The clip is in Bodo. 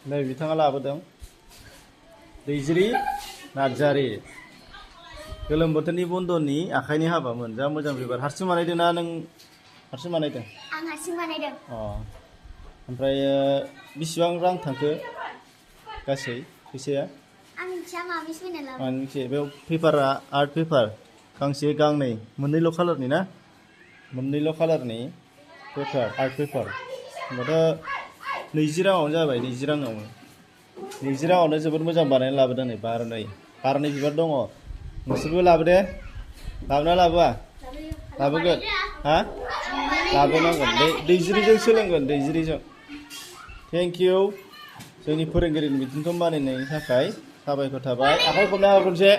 नै बिथाङा लाबोदों दैजिरि नार्जारि गोलोम बोथोरनि बन्द'नि आखाइनि हाबामोन जा मोजां बिबार हारसिं बानायदों ना नों हारसिं बानायदों आं हारसिं बानायदों ओमफ्राय बिसिबां रां थांखो गासै फैसाया आं मिथिया मामिसो बायना लाबोदों आं मिथियो बेयाव पेपारा आर्ट पेपार गांसे गांनै मोननैल' कालारनि ना मोननैल' कालारनि पेपार आर्ट पेपार होमबाथ' 20 राङावनो जाबाय 20 राङावनो 20 राङावनो जोबोद मोजां बानायना लाबोदों नै बारनै बिबार दङ नोंसोरबो लाबो दे लाबोना लाबोआ लाबोगोन हा लाबोनांगोन दैजिरिजों सोलोंगोन दैजिरिजों थेंक इउ जोंनि फोरोंगिरिनि बिथोनखौ मानिनायनि थाखाय साबायखर थाबाय आखाइ खबना हो खनसे